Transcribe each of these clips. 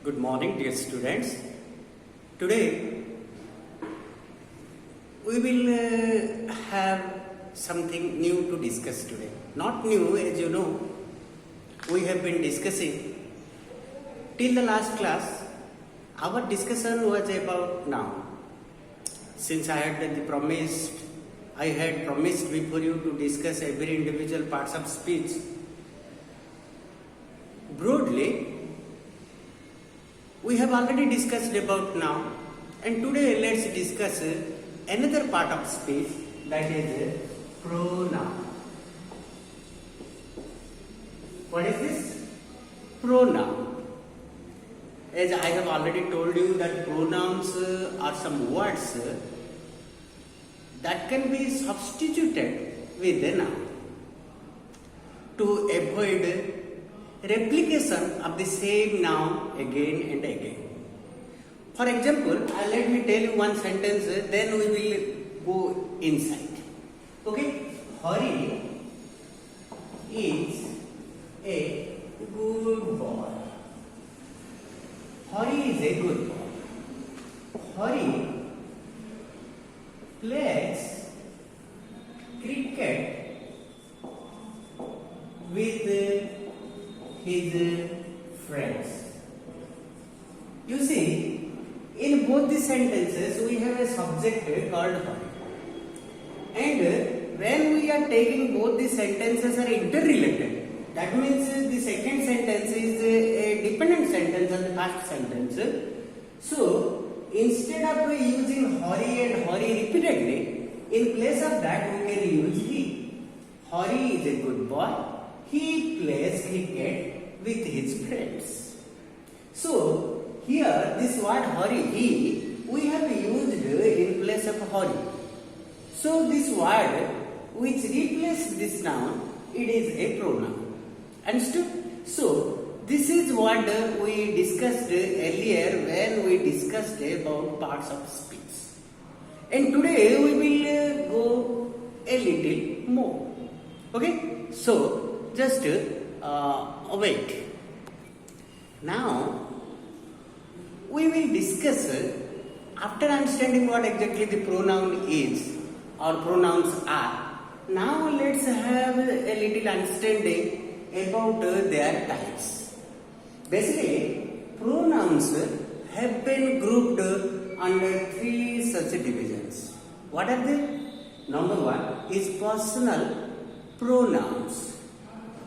Good morning, dear students. Today we will have something new to discuss today. Not new, as you know, we have been discussing till the last class. Our discussion was about now. Since I had promised before you to discuss every individual parts of speech broadly. We have already discussed about now, and today let's discuss another part of speech, that is pronoun. What is this? Pronoun. As I have already told you that pronouns are some words that can be substituted with a noun to avoid replication of the same noun again and again. For example, let me tell you one sentence, then we will go inside. Okay? Hari is a good boy. Hari is a good boy. Hari plays cricket with his friends. You see, in both the sentences we have a subject called Hari. And when we are taking both the sentences are interrelated, that means the second sentence is a dependent sentence on the first sentence. So, instead of using Hari and Hari repeatedly, in place of that we can use he. Hari is a good boy. He plays cricket with his friends. So, here this word Hari, he, we have used in place of Hari. So, this word which replaces this noun, it is a pronoun. Understood? So, this is what we discussed earlier when we discussed about parts of speech. And today we will go a little more. Okay? So, just wait. Now, we will discuss, after understanding what exactly the pronoun is or pronouns are, now let's have a little understanding about their types. Basically, pronouns have been grouped under three such divisions. What are they? Number one is personal pronouns,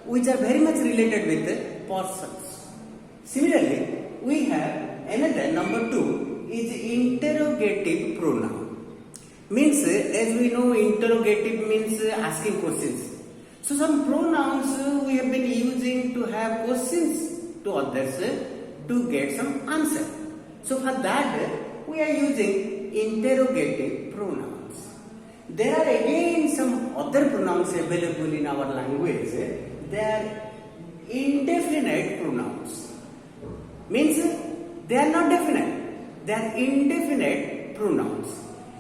which are very much related with persons. Similarly, we have another, number two, is interrogative pronoun. Means, as we know, interrogative means asking questions. So, some pronouns we have been using to have questions to others to get some answer. So, for that, we are using interrogative pronouns. There are again some other pronouns available in our language. They are indefinite pronouns. Means they are not definite. They are indefinite pronouns.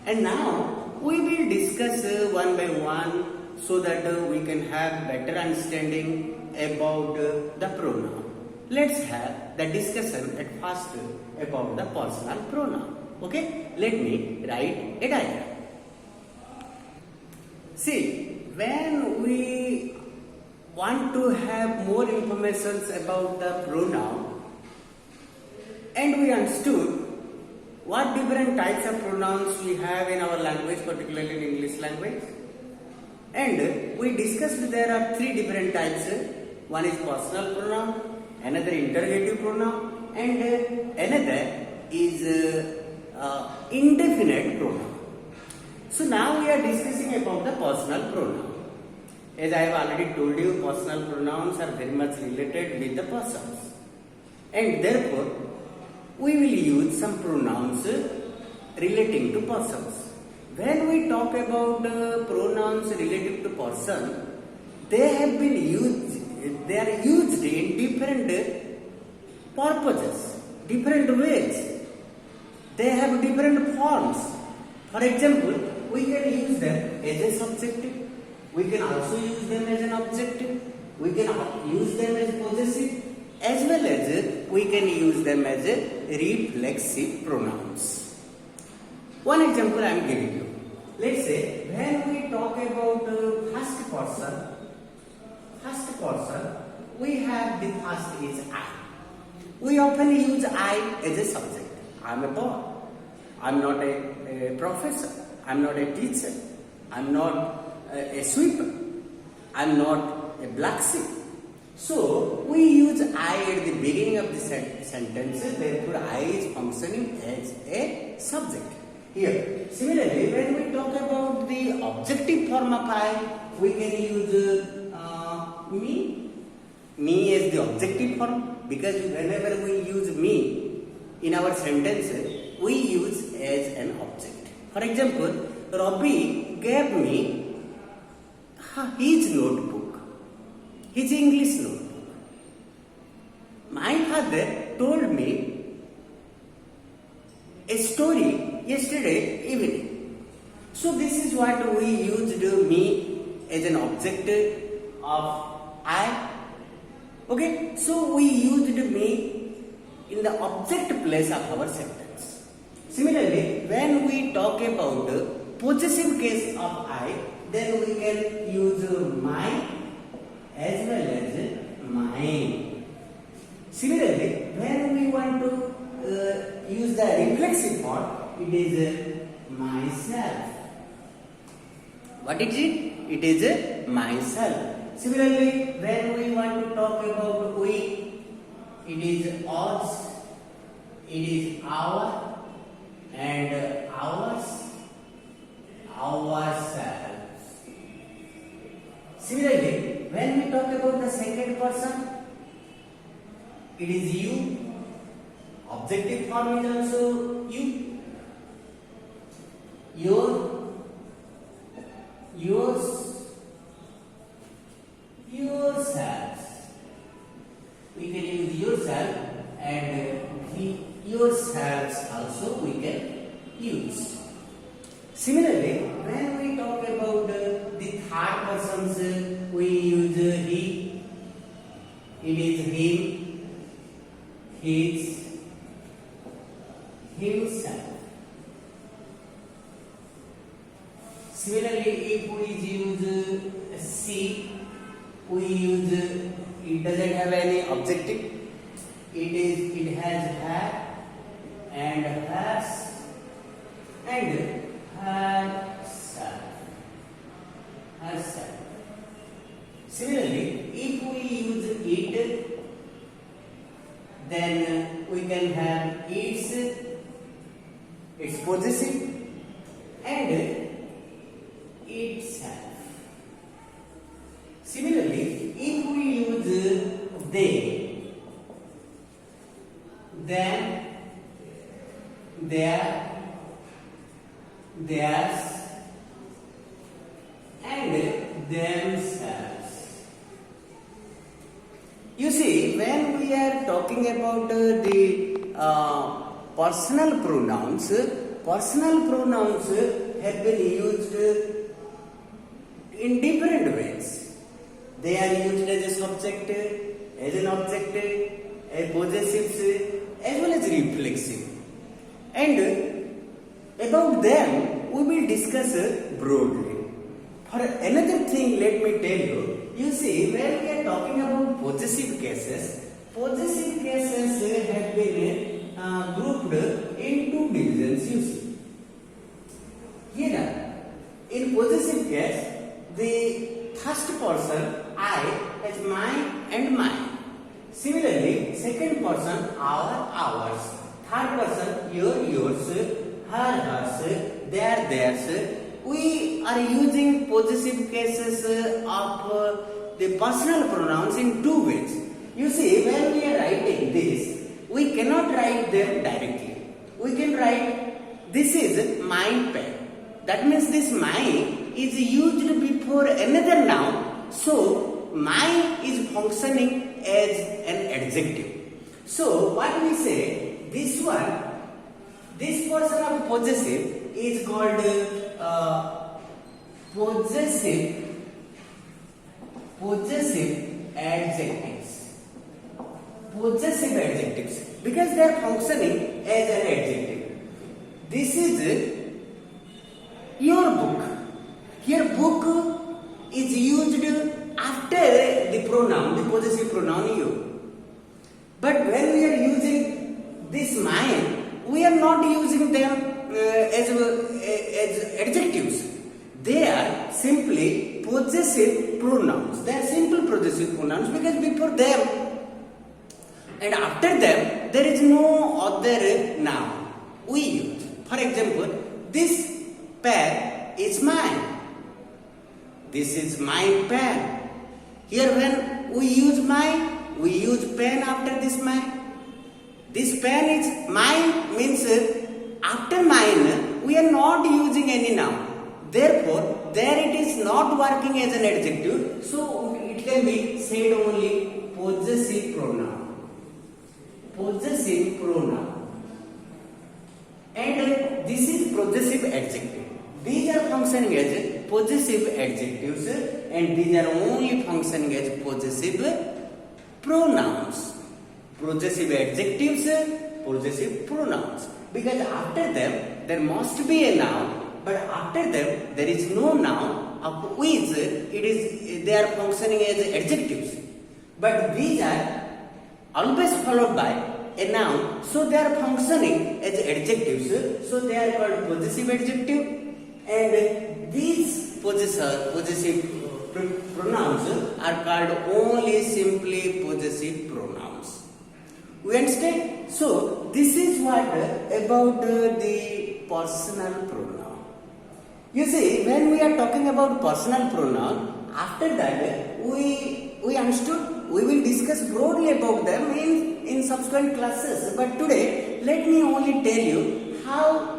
And now we will discuss one by one so that we can have better understanding about the pronoun. Let's have the discussion at first about the personal pronoun. Okay? Let me write a diagram. See, when we want to have more information about the pronoun and we understood what different types of pronouns we have in our language, particularly in English language, and we discussed there are three different types. One is personal pronoun, another interrogative pronoun, and another is indefinite pronoun. So now we are discussing about the personal pronoun. As I have already told you, personal pronouns are very much related with the persons, and therefore we will use some pronouns relating to persons. When we talk about pronouns related to person, they are used in different purposes, different ways. They have different forms. For example, we can use them as a subjective. We can also use them as an objective. We can use them as possessive. as well as we can use them as reflexive pronouns. One example I am giving you. Let's say when we talk about first person, we have the first is I. We often use I as a subject. I am a boy. I am not a professor. I am not a teacher. I am not a sweeper. I am not a blacksmith. So we use I at the beginning of the sentence. Therefore, I is functioning as a subject. Here, similarly, when we talk about the objective form of I, we can use me as the objective form, because whenever we use me in our sentence, we use as an object. For example, Robbie gave me his notebook, his English notebook. My father told me a story yesterday evening. So this is what we used me as an object of I. Okay, so we used me in the object place of our sentence. Similarly, when we talk about possessive case of I, then we can use my as well as mine. Similarly, when we want to use the reflexive form, it is myself. What is it? It is myself. Similarly, when we want to talk about we, it is us, it is our, and ours, ourselves. Similarly, when we talk about the second person, it is you. Objective form is also you. Your, yours, yourselves. We can use yourself, and yourselves also we can use. Similarly, when we talk about the third persons, we use he. It is him, his, himself. Similarly, if we use she, we use it doesn't have any objective. It has her and hers and herself. Herself. Similarly, if we use it, then we can have its possessive and itself. Similarly, if we use they, then their, theirs, and themselves. You see, when we are talking about the personal pronouns have been used in different ways. They are used as a subject, as an object, as possessive, as well as reflexive. And about them, we will discuss broadly. For another thing, let me tell you, you see, when we are talking about possessive cases have been grouped in two divisions, you see. Here, in possessive case, the first person, I, has mine and mine. Similarly, second person, our, ours. Third person, your, yours. Her, hers. Their, theirs. We are using possessive cases of the personal pronouns in two ways. You see, when we are writing this, we cannot write them directly. We can write, this is my pen. That means this mine is used before another noun. So, mine is functioning as an adjective. So, what we say, this one, this person of possessive is called possessive adjectives. possessive adjectives because they are functioning as an adjective. This is your book. Here book is used after the pronoun, the possessive pronoun you. But when we are using this mine, we are not using them as adjectives. They are simply possessive pronouns. They are simple possessive pronouns because before them and after them there is no other noun we use. For example, this pen is mine. This is my pen. Here when we use mine, we use pen after this mine. This pen is mine means after mine we are not using any noun. Therefore, there it is not working as an adjective, so it can be said only possessive pronoun. Possessive pronoun. And this is possessive adjective. These are functioning as possessive adjectives and these are only functioning as possessive pronouns. Possessive adjectives, possessive pronouns. Because after them there must be a noun, but after them there is no noun of which they are functioning as adjectives. But these are always followed by a noun, so they are functioning as adjectives, so they are called possessive adjective. And these possessive pronouns are called only simply possessive pronouns. We understand? So this is what about the personal pronoun. You see, when we are talking about personal pronoun, after that we understood, we will discuss broadly about them in subsequent classes. But today, let me only tell you how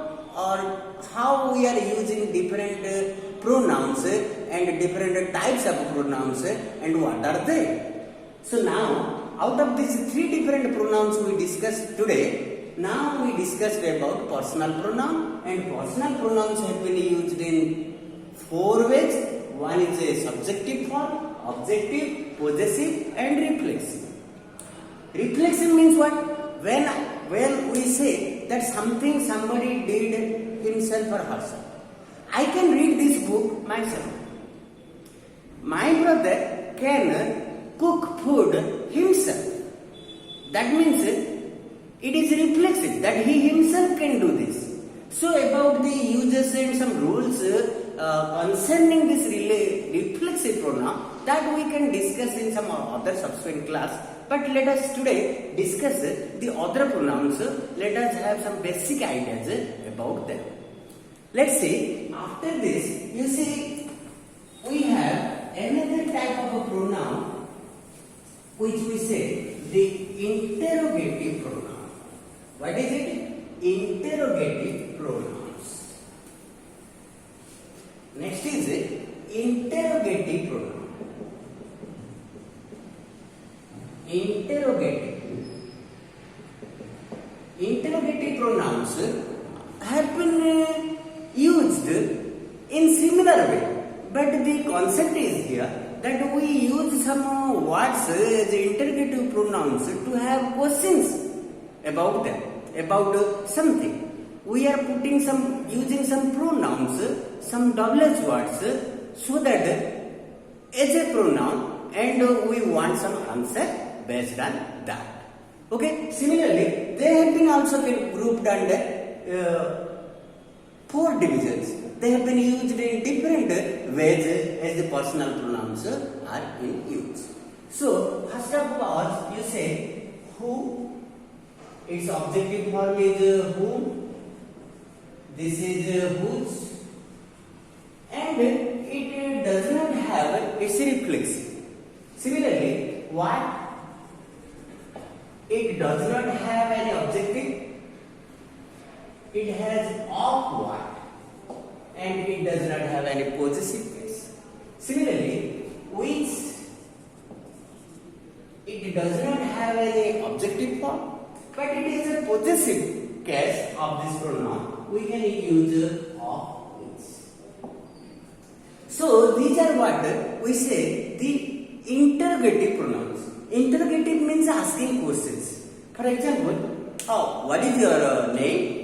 we are using different pronouns and different types of pronouns and what are they. So now, out of these three different pronouns we discussed today, now we discussed about personal pronoun, and personal pronouns have been used in four ways. One is a subjective form, objective, possessive and reflexive. Reflexive means what? When we say that somebody did himself or herself. I can read this book myself. My brother can cook food himself. That means it is reflexive that he himself can do this. So about the uses and some rules concerning this reflexive pronoun that we can discuss in some other subsequent class. But let us today discuss the other pronouns. Let us have some basic ideas about them. Let's see, after this, you see, we have another type of a pronoun which we say the interrogative pronoun. What is it? Interrogative pronouns. Next is interrogative pronoun. Interrogative pronouns have been used in similar way, but the concept is here that we use some words as interrogative pronouns to have questions about them, about something. We are using some pronouns, some double H words, so that as a pronoun, and we want some answer based on that. Okay. Similarly, they have been also grouped under four divisions. They have been used in different ways as the personal pronouns are in use. So, first of all, you say who. Its objective form is whom. This is whose. And it does not have its reflexive. Similarly, what? It does not have any objective. It has of what, and it does not have any possessive case. Similarly, which, it does not have any objective form, but it is a possessive case of this pronoun. We can use of which. So these are what we say the interrogative pronouns. Interrogative means asking questions. For example, what is your name?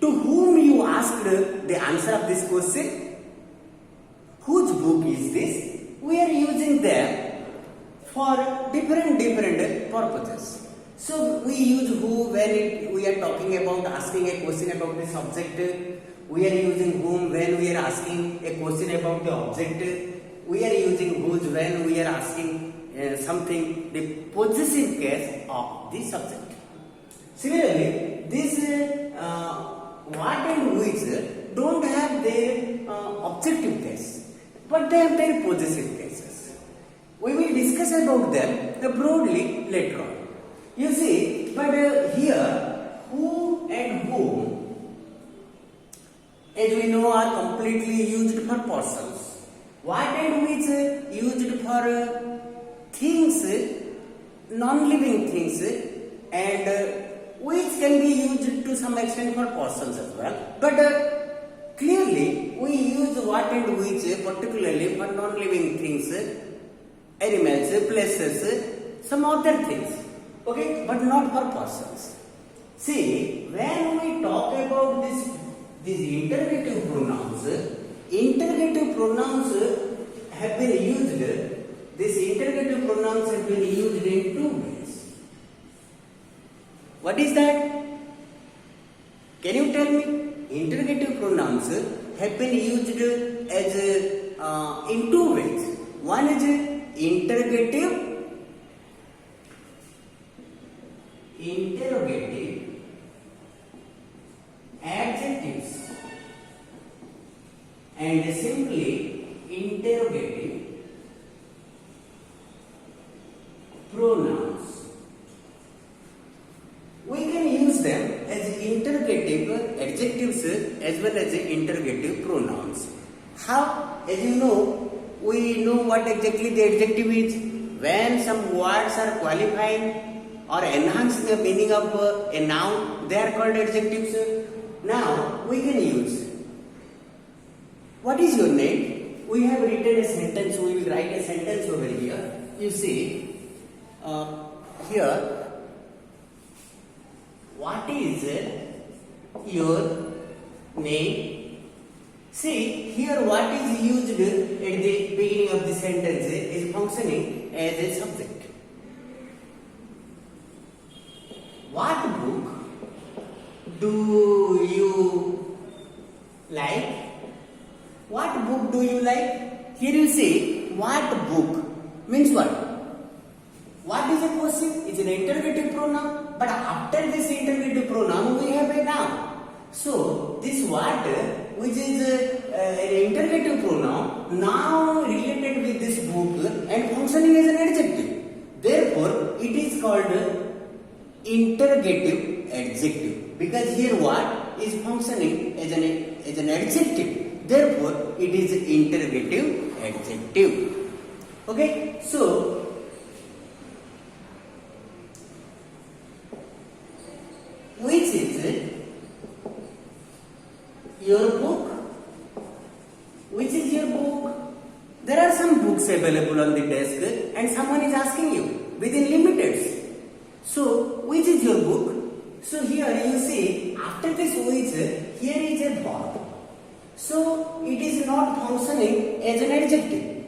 To whom you asked the answer of this question? Whose book is this? We are using them for different purposes. So we use who when we are talking about asking a question about the subject. We are using whom when we are asking a question about the object. We are using whose when we are asking something, the possessive case of the subject. Similarly, this what and which don't have their objective case, but they have their possessive cases. We will discuss about them broadly later on. You see, but here, who and whom, as we know, are completely used for persons. What and which used for things, non-living things, and which can be used to some extent for persons as well. But clearly, we use what and which particularly for non-living things, animals, places, some other things. Okay, but not for persons. See, when we talk about these interrogative pronouns have been used. These interrogative pronouns have been used in two ways. What is that? Can you tell me? Interrogative pronouns have been used as in two ways. One is interrogative adjectives and simply interrogative pronouns. We can use them as interrogative adjectives as well as interrogative pronouns. How? As you know, we know what exactly the adjective is. When some words are qualifying or enhancing the meaning of a noun, they are called adjectives. Now we can use, what is your name? We have written a sentence. We will write a sentence over here. You see, here, what is your name? See, here what is used at the beginning of the sentence is functioning as a subject. What book do you like? What book do you like? Here you see, what book means what? What is a question? It's an interrogative pronoun, but after this interrogative pronoun we have a noun. So this what, which is an interrogative pronoun, now related with this book and functioning as an adjective. Therefore, it is called interrogative adjective, because here what is functioning as an adjective. Therefore, it is interrogative adjective. Okay, so which is your book? Which is your book? There are some books available on the desk and someone is asking you within limiteds. So, which is your book? So, here you see, after this which, here is a verb. So, it is not functioning as an adjective.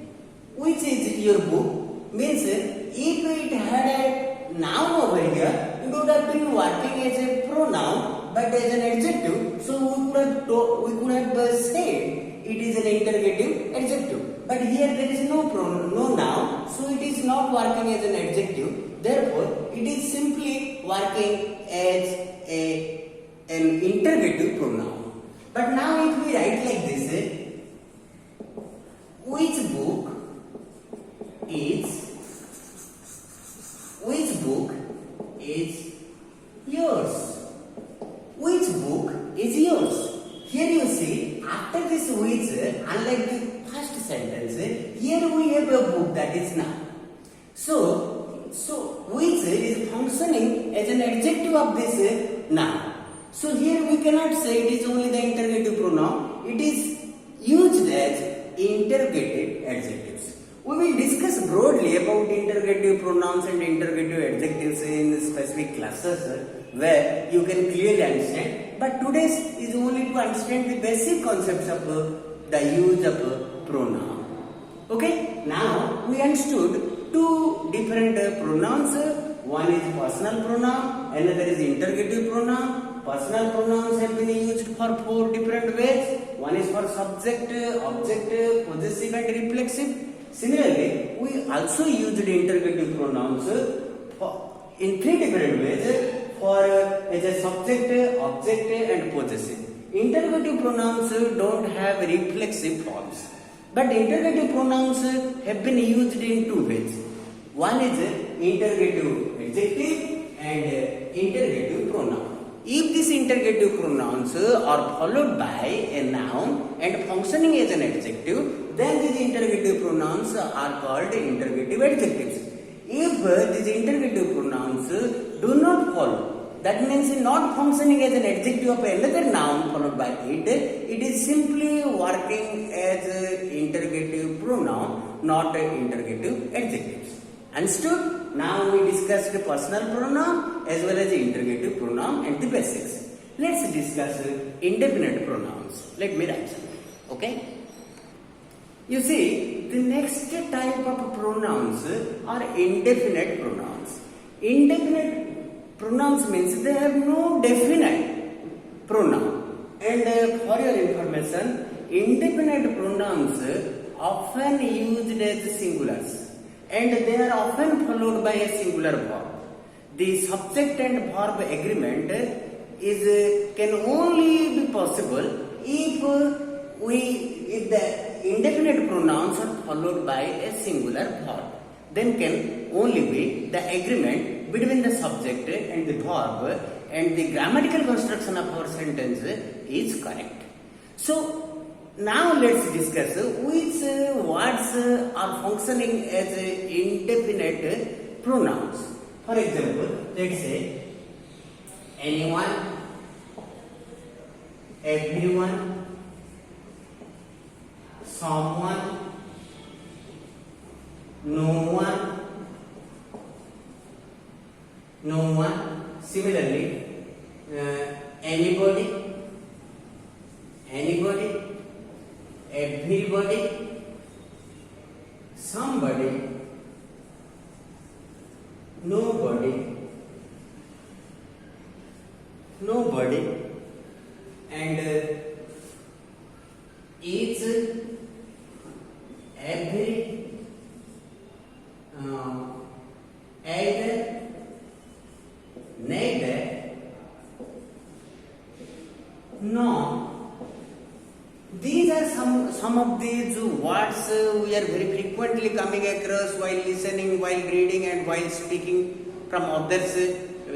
Which is your book means if it had a noun over here, it would have been working as a pronoun but as an adjective. So, we could have said it is an interrogative adjective. But here there is no noun, so it is not working as an adjective. Therefore, it is simply working as an interrogative pronoun. But now if we write like this, which book is yours? Which book is yours? Here you see, after this which, unlike the first sentence, here we have a book, that is noun. So which is functioning as an adjective of this noun. So here we cannot say it is only the interrogative pronoun. It is used as interrogative adjectives. We will discuss broadly about interrogative pronouns and interrogative adjectives in specific classes where you can clearly understand. But today's is only to understand the basic concepts of the use of pronoun. Okay, now we understood two different pronouns. One is personal pronoun, another is interrogative pronoun. Personal pronouns have been used for four different ways. One is for subject, object, possessive and reflexive. Similarly, we also used interrogative pronouns in three different ways for as a subject, object and possessive. Interrogative pronouns don't have reflexive forms, but interrogative pronouns have been used in two ways. One is interrogative adjective and interrogative pronoun. If these interrogative pronouns are followed by a noun and functioning as an adjective, then these interrogative pronouns are called interrogative adjectives. If these interrogative pronouns do not follow, that means not functioning as an adjective of another noun followed by it, it is simply working as an interrogative pronoun, not interrogative adjectives. Understood? Now we discussed the personal pronoun as well as the interrogative pronoun and the basics. Let's discuss indefinite pronouns. Let me write something. Okay? You see, the next type of pronouns are indefinite pronouns. Indefinite pronouns means they have no definite pronoun. And for your information, indefinite pronouns often used as singulars. And they are often followed by a singular verb. The subject and verb agreement can only be possible if the indefinite pronouns are followed by a singular verb. Then can only be the agreement between the subject and the verb, and the grammatical construction of our sentence is correct. So now let's discuss which words are functioning as indefinite pronouns. For example, let's say anyone, everyone, someone, no one. Similarly, anybody, everybody, somebody, nobody, and each, every, either, neither, no. These are some of these words we are very frequently coming across while listening, while reading and while speaking from others,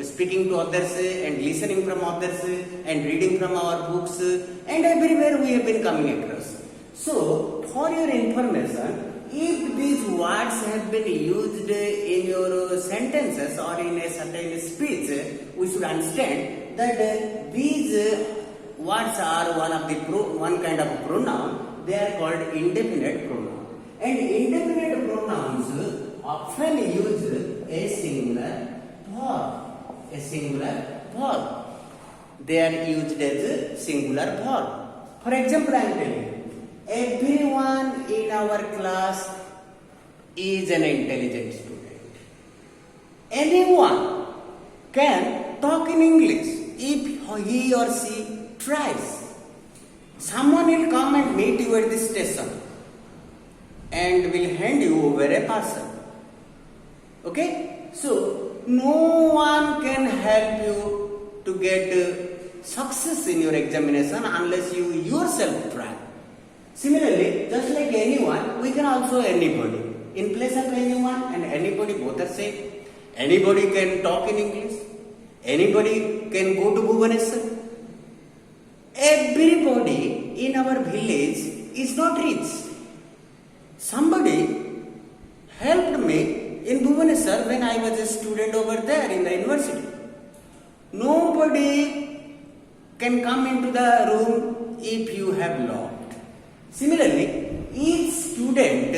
speaking to others and listening from others and reading from our books, and everywhere we have been coming across. So, for your information, if these words have been used in your sentences or in a certain speech, we should understand that these words are one kind of pronoun. They are called indefinite pronoun. And indefinite pronouns often use a singular verb. They are used as a singular verb. For example, I am telling you, everyone in our class is an intelligent student. Anyone can talk in English if he or she tries. Someone will come and meet you at the station and will hand you over a parcel. Okay? So, no one can help you to get success in your examination unless you yourself try. Similarly, just like anyone, we can also anybody. In place of anyone and anybody, both are same. Anybody can talk in English. Anybody can go to Bhubaneswar. Everybody in our village is not rich. Somebody helped me in Bhubaneswar when I was a student over there in the university. Nobody can come into the room if you have locked. Similarly, each student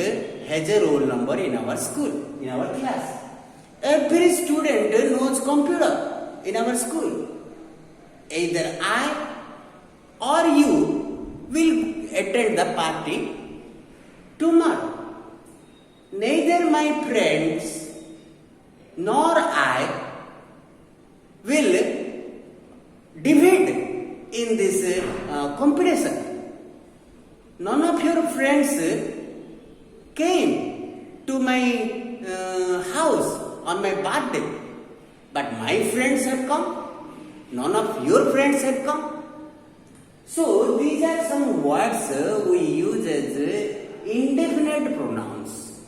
has a roll number in our school, in our class. Every student knows computer in our school. Either I or you will attend the party tomorrow. Neither my friends nor I will divide in this competition. None of your friends came to my house on my birthday, but my friends have come. None of your friends have come. So these are some words we use as indefinite pronouns.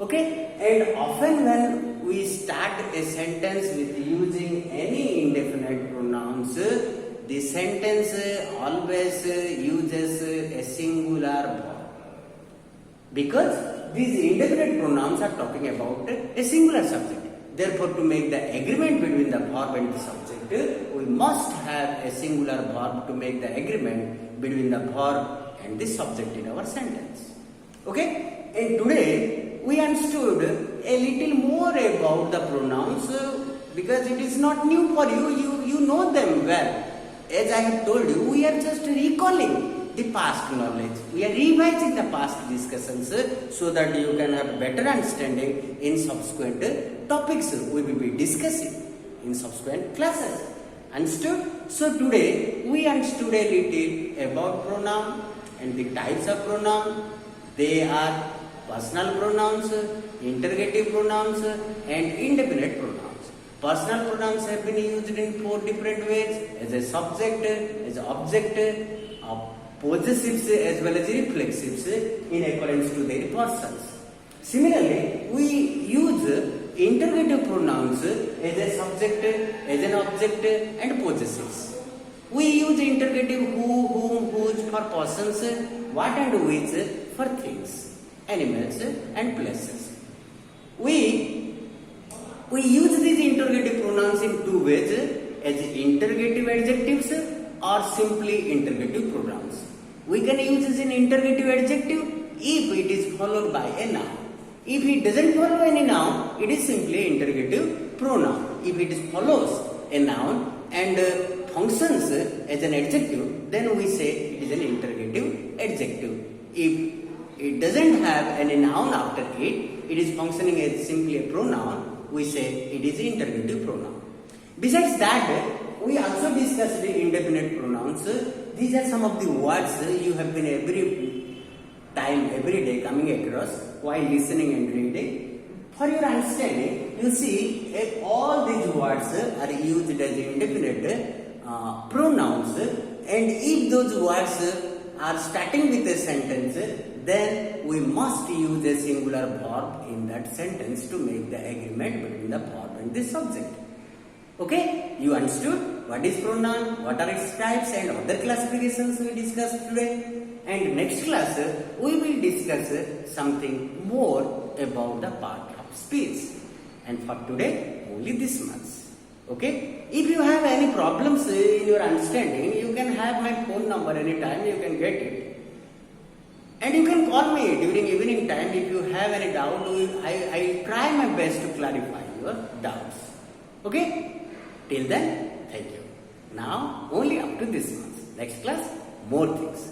Okay? And often when we start a sentence with using any indefinite pronouns, the sentence always uses a singular verb. Because these indefinite pronouns are talking about a singular subject. Therefore, to make the agreement between the verb and the subject, we must have a singular verb to make the agreement between the verb and the subject in our sentence. Okay? And today, we understood a little more about the pronouns because it is not new for you. You know them well. As I have told you, we are just recalling the past knowledge. We are revising the past discussions so that you can have better understanding in subsequent topics we will be discussing in subsequent classes. Understood? So today we understood a little about pronoun and the types of pronoun. They are personal pronouns, interrogative pronouns and indefinite pronouns. Personal pronouns have been used in 4 different ways: as a subject, as an object, possessives as well as reflexives in accordance to their persons. Similarly, we use interrogative pronouns as a subject, as an object and possessives. We use interrogative who, whom, whose for persons, what and which for things, animals and places. We use these interrogative pronouns in 2 ways: as interrogative adjectives or simply interrogative pronouns. We can use this in interrogative adjective if it is followed by a noun. If it doesn't follow any noun, it is simply interrogative pronoun. If it follows a noun and functions as an adjective, then we say it is an interrogative adjective. If it doesn't have any noun after it, it is functioning as simply a pronoun, we say it is interrogative pronoun. Besides that, we also discussed the indefinite pronouns. These are some of the words you have been every day coming across while listening and reading. For your understanding, you see all these words are used as indefinite pronouns, and if those words are starting with a sentence, then we must use a singular verb in that sentence to make the agreement between the verb and the subject. Okay, you understood what is pronoun, what are its types and other classifications we discussed today. And next class we will discuss something more about the part of speech. And for today only this much. Okay, if you have any problems in your understanding, you can have my phone number anytime, you can get it. And you can call me during evening time if you have any doubt. I try my best to clarify your doubts. Okay? Till then, thank you. Now, only up to this month. Next class, more things.